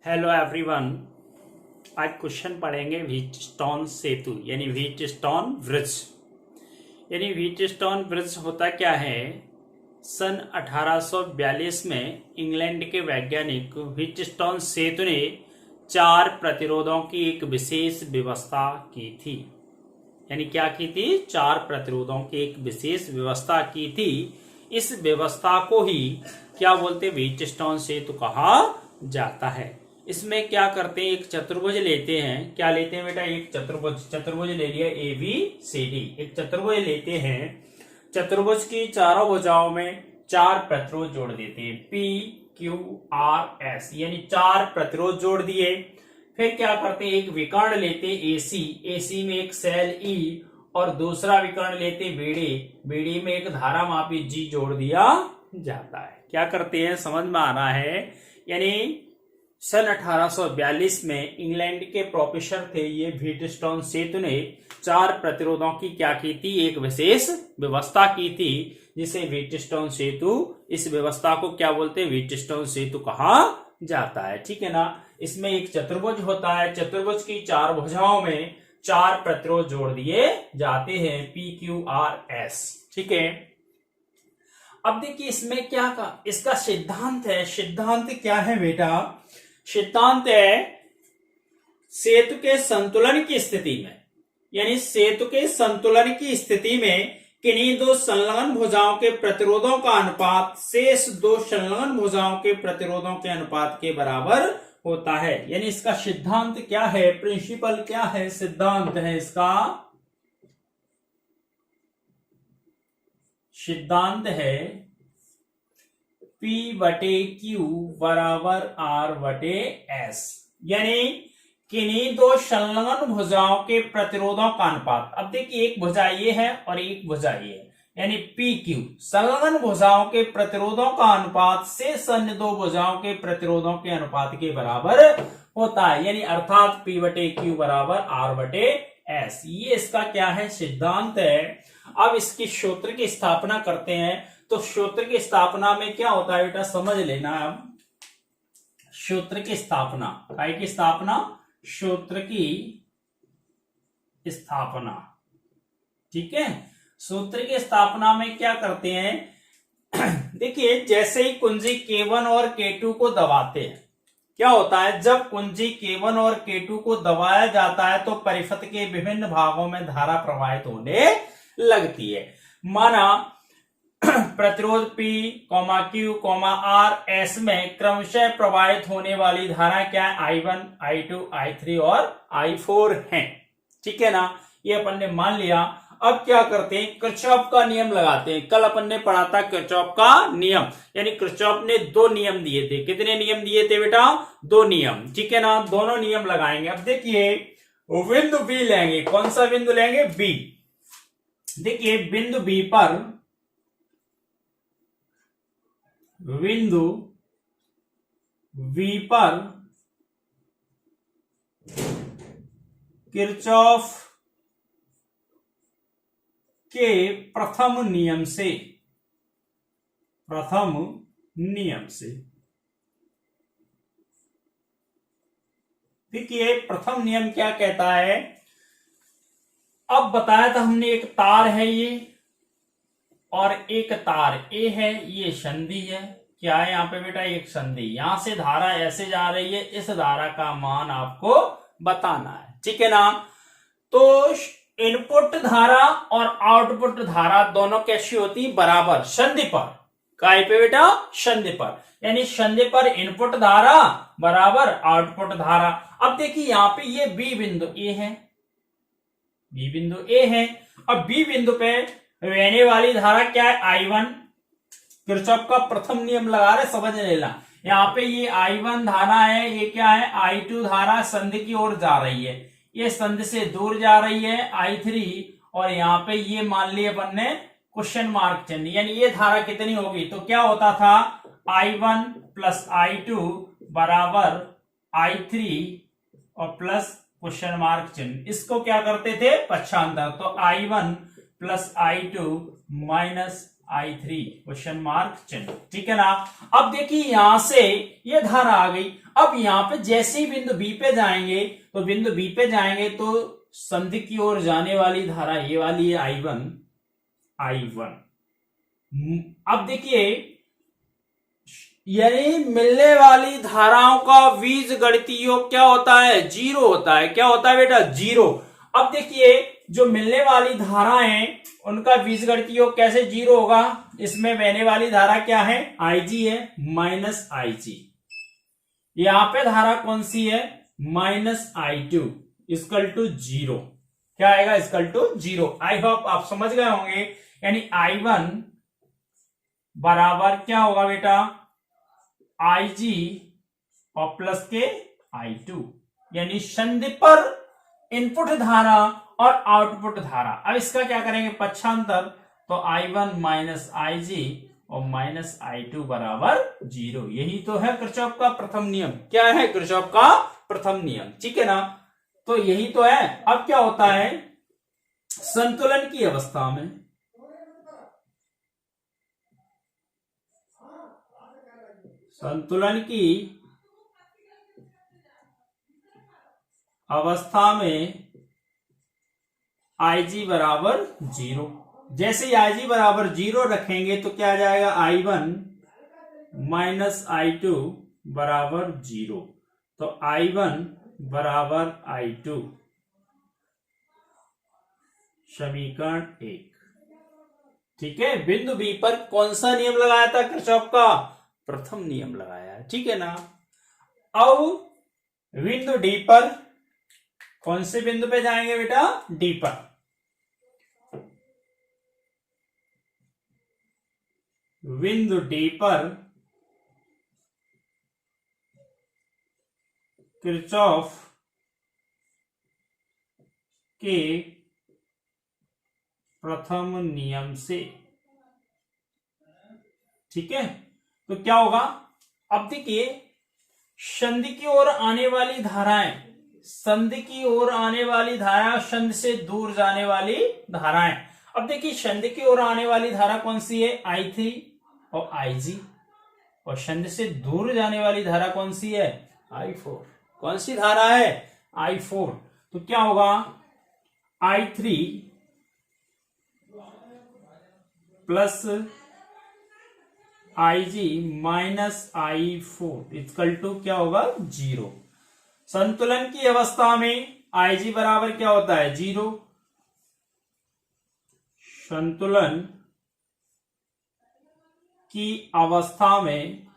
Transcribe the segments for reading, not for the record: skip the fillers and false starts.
Hello everyone. आज question पढ़ेंगे Wheatstone सेतु यानी व्हीटस्टोन ब्रिज। यानी व्हीटस्टोन ब्रिज होता क्या है, सन 1842 में इंग्लैंड के वैज्ञानिक व्हीटस्टोन सेतु ने 4 प्रतिरोधों की एक विशेष व्यवस्था की थी। यानी क्या की थी, 4 प्रतिरोधों की एक विशेष व्यवस्था की थी। इस व्यवस्था को ही क्या बोलते, व्हीटस्टोन सेतु कहा जाता है। इसमें क्या करते हैं, एक चतुर्भुज लेते हैं। क्या लेते हैं बेटा, एक चतुर्भुज ले लिया ए बी सी डी। एक चतुर्भुज लेते हैं, चतुर्भुज की चारों भुजाओं में 4 प्रतिरोध जोड़ देते हैं, पी क्यू आर एस, यानी 4 प्रतिरोध जोड़ दिए। फिर क्या करते हैं, एक विकर्ण लेते एसी, एसी में एक सेल ई और दूसरा विकर्ण लेते बीडी, बीडी में एक धारा मापी जी जोड़ दिया जाता है। क्या करते हैं, समझ में आ रहा है। यानी सन 1842 में इंग्लैंड के प्रोफेसर थे ये व्हीटस्टोन सेतु ने 4 प्रतिरोधों की क्या की थी, एक विशेष व्यवस्था की थी, जिसे व्हीटस्टोन सेतु, इस व्यवस्था को क्या बोलते हैं, व्हीटस्टोन सेतु कहा जाता है। ठीक है ना। इसमें एक चतुर्भुज होता है, चतुर्भुज की 4 भुजाओं में 4 प्रतिरोध जोड़ दिए जाते हैं, पी क्यू आर एस। ठीक है। अब देखिए इसमें क्या का इसका सिद्धांत है। सिद्धांत क्या है बेटा, सिद्धांत है सेतु के संतुलन की स्थिति में, यानी सेतु के संतुलन की स्थिति में किन्हीं 2 संलग्न भुजाओं के प्रतिरोधों का अनुपात शेष 2 संलग्न भुजाओं के प्रतिरोधों के अनुपात के बराबर होता है। यानी इसका सिद्धांत क्या है, प्रिंसिपल क्या है, सिद्धांत है इसका, सिद्धांत है P बटे Q बराबर R बटे S। यानी किन्हीं 2 संलग्न भुजाओं के प्रतिरोधों का अनुपात। अब देखिए एक भुजा ये है और एक भुजा ये है, यानी PQ संलग्न भुजाओं के प्रतिरोधों का अनुपात शेष अन्य 2 भुजाओं के प्रतिरोधों के अनुपात के बराबर होता है। यानी अर्थात P बटे Q बराबर R बटे S। ये इसका क्या है, सिद्धांत है। अब इसकी सूत्र की स्थापना करते हैं। तो सूत्र की स्थापना में क्या होता है बेटा, समझ लेना। अब सूत्र की स्थापना, काय की स्थापना, सूत्र की स्थापना। ठीक है। सूत्र की स्थापना में क्या करते हैं देखिए जैसे ही कुंजी K1 और K2 को दबाते हैं, क्या होता है, जब कुंजी K1 और K2 को दबाया जाता है तो परिपथ के विभिन्न भागों में धारा प्रवाहित होने लगती है। माना प्रतिरोध P, Q, R, S में क्रमशः प्रवाहित होने वाली धारा क्या है, I1, I2, I3 और I4 है। ठीक है ना। ये अपन ने मान लिया। अब क्या करते हैं, किरचॉफ का नियम लगाते हैं। कल अपन ने पढ़ा था किरचॉफ का नियम, यानी किरचॉफ ने 2 नियम दिए थे। कितने नियम दिए थे बेटा, 2 नियम। ठीक है ना। दोनों नियम लगाएंगे। अब देखिए बिंदु B लेंगे। कौन सा बिंदु लेंगे, B। देखिए बिंदु B पर, बिंदु V पर किरचॉफ के प्रथम नियम से, देखिए प्रथम नियम क्या कहता है। अब बताया था हमने, एक तार है ये और एक तार A है, ये संधि है। क्या है यहाँ पे बेटा, एक संधि। यहां से धारा ऐसे जा रही है, इस धारा का मान आपको बताना है। ठीक है ना। तो इनपुट धारा और आउटपुट धारा दोनों कैसी होती, बराबर, संधि पर। काय पे बेटा, संधि पर। यानी संधि पर इनपुट धारा बराबर आउटपुट धारा। अब देखिए यहाँ पे ये B बिंदु A है, B बिंदु A है। अब B बिंदु पे रहने वाली धारा क्या है, I1। किरचॉफ का प्रथम नियम लगा रहे, समझ लेना। यहाँ पे ये I1 धारा है, ये क्या है, I2 धारा संधि की ओर जा रही है, ये संधि से दूर जा रही है, I3। और यहाँ पे ये मान लिया अपन ने क्वेश्चन मार्क चिन्ह, यानी ये धारा कितनी होगी, तो क्या होता था, I1 प्लस I2 बराबर I3 और प्लस क्वेश्चन मार्क चिन्ह। इसको क्या करते थे, पक्षांतर। तो I1 plus I2 minus I3 question mark चिन्ह, ठीक है ना। अब देखिए यहां से ये धारा आ गई। अब यहां पे जैसे ही बिंदु बी पे जाएंगे तो बिंदु बी पे जाएंगे तो संधि की ओर जाने वाली धारा ये वाली है I1। अब देखिए यानी मिलने वाली धाराओं का बीज गणितीय योग क्या होता है, जीरो होता है। क्या होता है बेटा, जीरो। अब देखिए जो मिलने वाली धाराएं उनका बीजगणितीय योग कैसे जीरो होगा, इसमें बहने वाली धारा क्या है, Ig है, माइनस Ig। यहां पे धारा कौन सी है, minus I2 equal to zero. क्या आएगा, equal to zero. I hope आप समझ गए होंगे। यानी I1 बराबर क्या होगा बेटा, Ig और प्लस के I2, यानी संधि पर इनपुट धारा और आउटपुट धारा। अब इसका क्या करेंगे, पक्षांतर, तो I1 माइनस Ig और माइनस I2 बराबर जीरो। यही तो है किरचॉफ का प्रथम नियम। क्या है, किरचॉफ का प्रथम नियम, ठीक है ना। तो यही तो है। अब क्या होता है, संतुलन की अवस्था में Ig बराबर जीरो। जैसे ही Ig बराबर जीरो रखेंगे तो क्या आ जाएगा, I1 माइनस I2 बराबर जीरो। तो I1 बराबर I2, समीकरण 1, ठीक है। बिंदु बी पर कौन सा नियम लगाया था, किरचॉफ का प्रथम नियम लगाया है, ठीक है ना। अब बिंदु डी पर, कौन से बिंदु पे जाएंगे बेटा, डी पर। बिंदु डी पर किरचॉफ के प्रथम नियम से, ठीक है। तो क्या होगा, अब देखिए संधि की ओर आने वाली धाराएं, संधि की ओर आने वाली धारा, संधि से दूर जाने वाली धाराएं। अब देखिए संधि की ओर आने वाली धारा कौन सी है, I3 और Ig, और संधि से दूर जाने वाली धारा कौन सी है, I4। कौन सी धारा है, I4। तो क्या होगा, I3 plus Ig minus I4 equal to क्या होगा, जीरो। संतुलन की अवस्था में Ig बराबर क्या होता है, जीरो। संतुलन की अवस्था में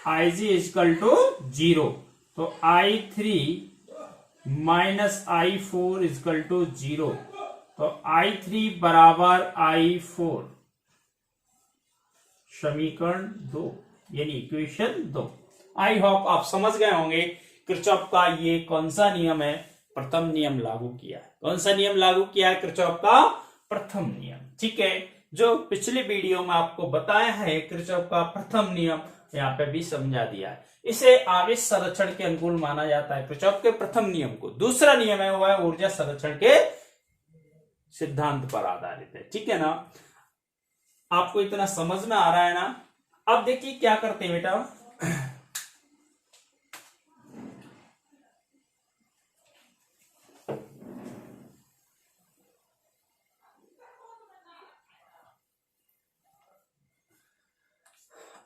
Ig इक्वल टू जीरो। तो I3 minus I4 equal to zero. तो I3 बराबर I4, समीकरण 2, यानी इक्वेशन 2। आई होप आप समझ गए होंगे किरचॉफ का ये कौन सा नियम है, प्रथम नियम लागू किया है। कौन सा नियम लागू किया है, किरचॉफ का प्रथम नियम, ठीक है। जो पिछले वीडियो में आपको बताया है किरचॉफ का प्रथम नियम, यहाँ पे भी समझा दिया है। इसे आवेश संरक्षण के अनुकूल माना जाता है, किरचॉफ के प्रथम नियम को। दूसरा नियम है वो है ऊर्जा संरक्षण के सिद्धांत पर आधारित है, ठीक है ना। आपको इतना समझ में आ रहा है ना। अब देखिए क्या करते हैं बेटा,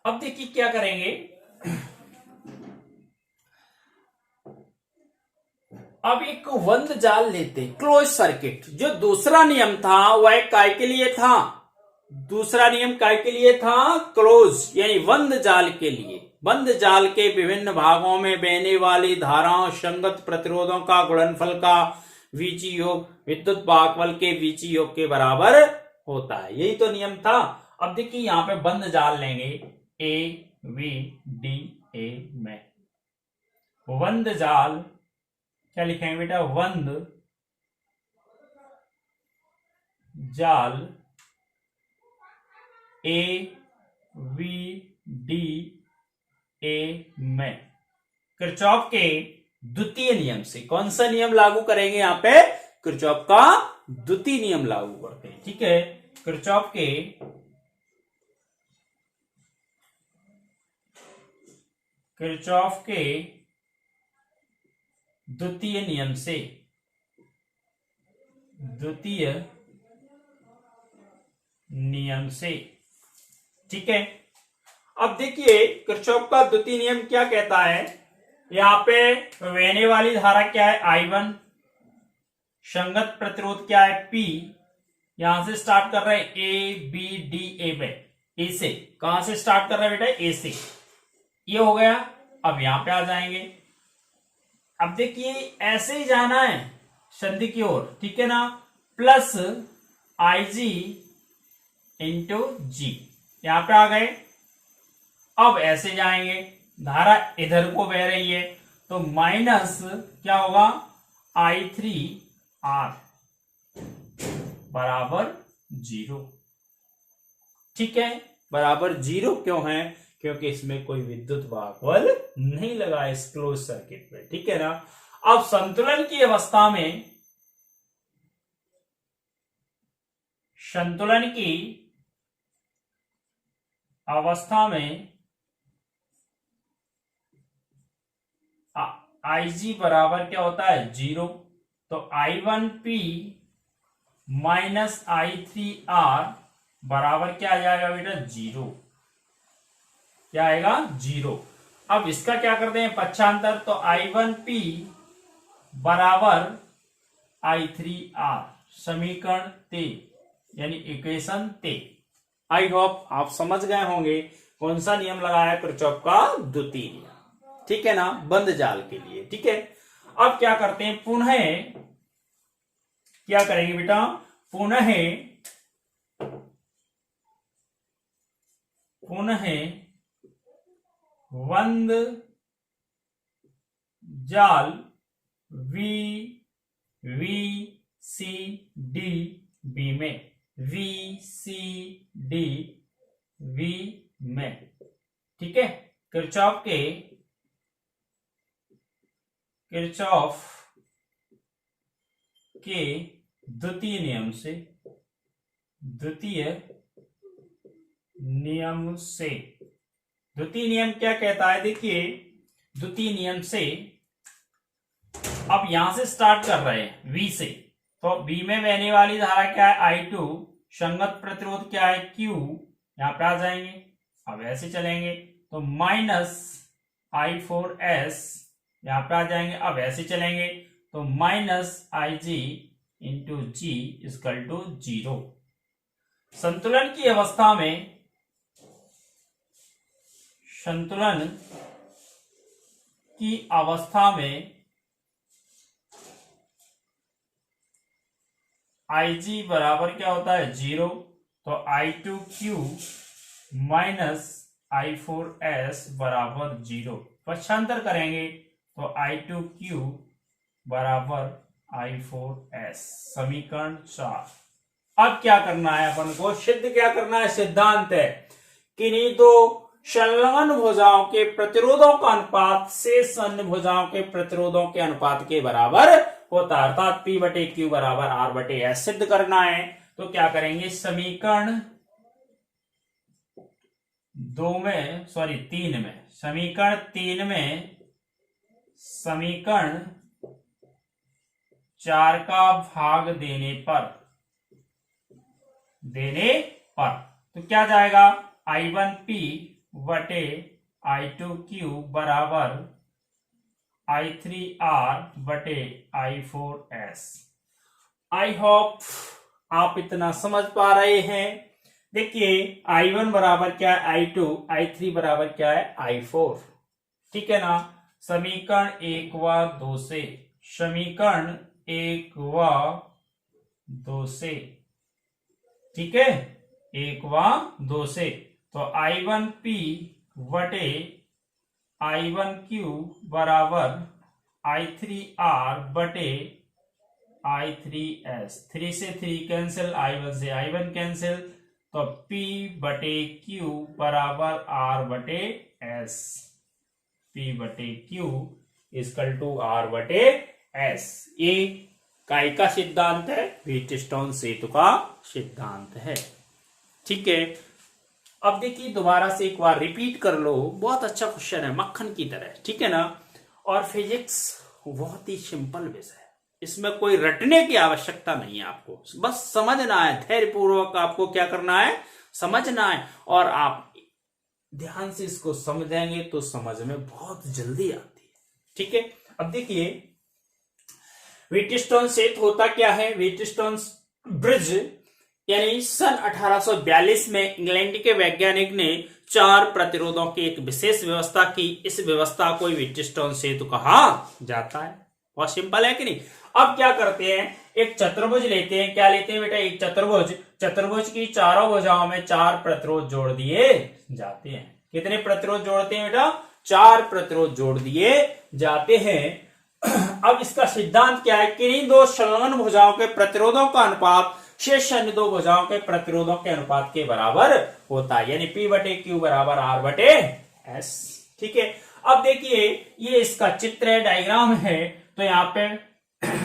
अब देखिए क्या करेंगे, अब एक बंद जाल लेते, क्लोज सर्किट। जो दूसरा नियम था वह काय के लिए था, दूसरा नियम काय के लिए था, क्लोज, यानी बंद जाल के लिए। बंद जाल के विभिन्न भागों में बहने वाली धाराओं संगत प्रतिरोधों का गुणनफल का वीची योग विद्युत भागफल के वीची योग के बराबर होता है। यही तो नियम था। अब देखिए यहां पे बंद जाल लेंगे A V D A में। बंद जाल क्या लिखेंगे बेटा, बंद जाल A V D A में किरचॉफ के द्वितीय नियम से। कौन सा नियम लागू करेंगे यहां पे, किरचॉफ का द्वितीय नियम लागू करते हैं। ठीक है, किरचॉफ के द्वितीय नियम से ठीक है। अब देखिए किरचॉफ का द्वितीय नियम क्या कहता है, यहां पे बहने वाली धारा क्या है I1, संगत प्रतिरोध क्या है P, यहां से स्टार्ट कर रहे हैं A B D A पे, ए से कहां से स्टार्ट कर रहे हैं बेटा, ए से, ये हो गया। अब यहां पे आ जाएंगे, अब देखिए ऐसे ही जाना है संधि की ओर, ठीक है ना, प्लस IG इंटू जी, यहां पे आ गए। अब ऐसे जाएंगे, धारा इधर को बह रही है तो माइनस क्या होगा I3R बराबर 0। ठीक है, बराबर 0 क्यों है, क्योंकि इसमें कोई विद्युत वाहक नहीं लगा है इस क्लोज सर्किट में। ठीक है ना। अब संतुलन की अवस्था में IG बराबर क्या होता है 0, तो I1P माइनस I3R बराबर क्या आ जाएगा बेटा 0, क्या आएगा 0। अब इसका क्या करते हैं पक्षांतर, तो I1P बराबर I3R, समीकरण 23 यानी इक्वेशन 23। आई होप आप समझ गए होंगे कौन सा नियम लगाया किरचॉफ का द्वितीय नियम, ठीक है ना, बंद जाल के लिए। ठीक है, अब क्या करते हैं, पुनः क्या करेंगे बेटा, पुनः बंद जाल VCDB में, ठीक है, किरचॉफ के द्वितीय नियम क्या कहता है, देखिए द्वितीय नियम से अब यहां से स्टार्ट कर रहे हैं V से, तो B में बहने वाली धारा क्या है I2, संगत प्रतिरोध क्या है Q, यहां पे आ जाएंगे। अब ऐसे चलेंगे तो माइनस I4S, यहां पे आ जाएंगे। अब ऐसे चलेंगे तो minus IG into G equal to 0। संतुलन की अवस्था में IG बराबर क्या होता है 0, तो I2Q माइनस I4S बराबर 0, पक्षांतर करेंगे तो I2Q बराबर I4S, समीकरण 4। अब क्या करना है अपन को, सिद्ध क्या करना है, सिद्धांत है कि नहीं तो संलग्न भुजाओं के प्रतिरोधों का अनुपात शेष अन्य भुजाओं के प्रतिरोधों के अनुपात के बराबर होता है, अर्थात P बटे Q बराबर R बटे S सिद्ध करना है। तो क्या करेंगे, समीकरण 3 में समीकरण 4 का भाग देने पर तो क्या जाएगा, I1P बटे I2Q बराबर I3R बटे I4S। आई होप आप इतना समझ पा रहे हैं। देखिए I1 बराबर क्या है I2, I3 बराबर क्या है I4, ठीक है ना। समीकरण 1 व 2 से, ठीक है, 1 व 2 से, तो I1P बटे I1Q बराबर I3R बटे I3S, 3 से 3 कैंसिल, I1 से I1 कैंसिल, तो P बटे Q बराबर R बटे S, P बटे Q इक्वल टू R बटे S। ये काय का सिद्धांत है? व्हीटस्टोन सेतु का सिद्धांत है। ठीक है, अब देखिए दोबारा से एक बार रिपीट कर लो, बहुत अच्छा क्वेश्चन है, मक्खन की तरह। ठीक है ना। और फिजिक्स बहुत ही सिंपल विषय है, इसमें कोई रटने की आवश्यकता नहीं है, आपको बस समझना है, धैर्य पूर्वक आपको क्या करना है, समझना है। और आप ध्यान से इसको समझेंगे तो समझ में बहुत जल्दी आती है। ठीक है, अब देखिए व्हीटस्टोन सेतु होता क्या है? व्हीटस्टोन ब्रिज यानी सन 1842 में इंग्लैंड के वैज्ञानिक ने 4 प्रतिरोधों की एक विशेष व्यवस्था की। इस व्यवस्था को व्हीटस्टोन सेतु कहा जाता है। बहुत सिंपल है कि नहीं। अब क्या करते हैं, एक चतुर्भुज लेते हैं। क्या लेते हैं बेटा? एक चतुर्भुज। चतुर्भुज की चारों भुजाओं में 4 प्रतिरोध जोड़ दिए जाते हैं। कितने प्रतिरोध जोड़ते हैं बेटा? 4 प्रतिरोध जोड़ दिए जाते हैं। अब इसका सिद्धांत क्या है? किन्हीं दो संलग्न भुजाओं के प्रतिरोधों का अनुपात शेष अन्य दो भुजाओं के प्रतिरोधों के अनुपात के बराबर होता है, यानी P बटे Q बराबर R बटे S। ठीक है, अब देखिए ये इसका चित्र है, डायग्राम है। तो यहाँ पे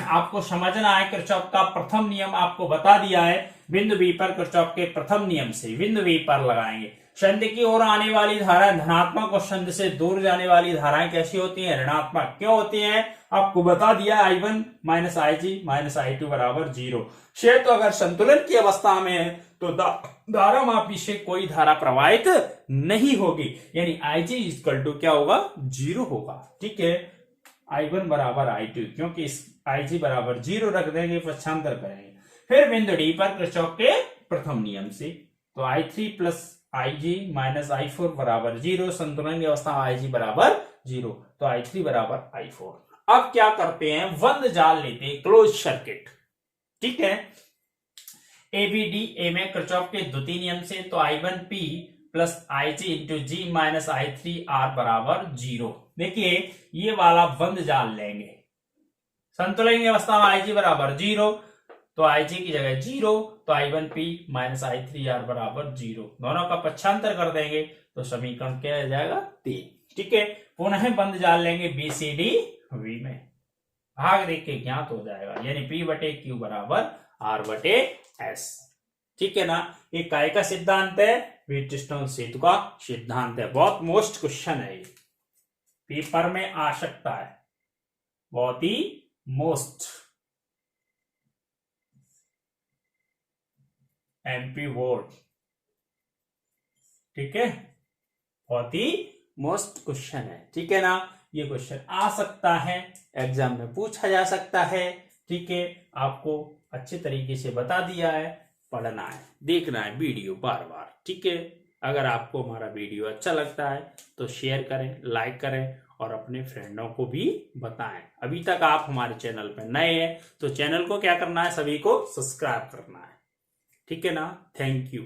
आपको समझना है, किरचॉफ का प्रथम नियम आपको बता दिया है। बिंदु बी पर किरचॉफ के प्रथम नियम से बिंदु बी पर लगाएंगे। संधि की ओर आने वाली धारा धनात्मक और संधि से दूर जाने वाली धाराएं कैसी होती हैं? ऋणात्मक। क्यों होती हैं? आपको बता दिया, I1 minus IG minus I2 बराबर 0। तो अगर संतुलन की अवस्था में है तो धारा मापी से कोई धारा प्रवाहित नहीं होगी, यानी IG इक्वल टू क्या होगा? 0 होगा। ठीक है, I1 बराबर I2, क्योंकि इस IG बराबर 0 रख देंगे, पक्षांतर करेंगे। फिर बिंदु डी पर किरचॉफ के प्रथम नियम से, तो I3 plus IG minus I4 बराबर 0। संतुलन की अवस्था में IG बराबर 0, तो I3 बराबर I4। अब क्या करते हैं, बंद जाल लेते हैं, क्लोज सर्किट। ठीक है, ABD में किरचॉफ के द्वितीय नियम से, तो I1P प्लस IG इंटू जी माइनस I3R बराबर 0। देखिए ये वाला बंद जाल लेंगे, संतुलन की अवस्था में IG बराबर 0, तो IG की जगह 0, तो I1P माइनस I3R बराबर 0। दोनों का पक्षांतर कर देंगे तो समीकरण क्या आ जाएगा? 3। ठीक है, पुनः बंद जाल लेंगे BCD V में, भाग देख के ज्ञात हो जाएगा, यानी P बटे Q बराबर R बटे S। ठीक है ना। ये काय का सिद्धांत है? व्हीटस्टोन सेतु का सिद्धांत है। बहुत मोस्ट क्वेश्चन है ये, पेपर में आ सकता है, बहुत ही मोस्ट MP बोर्ड। ठीक है, बहुत ही मोस्ट क्वेश्चन है। ठीक है ना, ये क्वेश्चन आ सकता है, एग्जाम में पूछा जा सकता है। ठीक है, आपको अच्छे तरीके से बता दिया है, पढ़ना है, देखना है वीडियो बार बार। ठीक है, अगर आपको हमारा वीडियो अच्छा लगता है तो शेयर करें, लाइक करें और अपने फ्रेंडों को भी बताएं। अभी तक आप हमारे चैनल पर नए हैं तो चैनल को क्या करना है, सभी को सब्सक्राइब करना है। ठीक है ना, थैंक यू।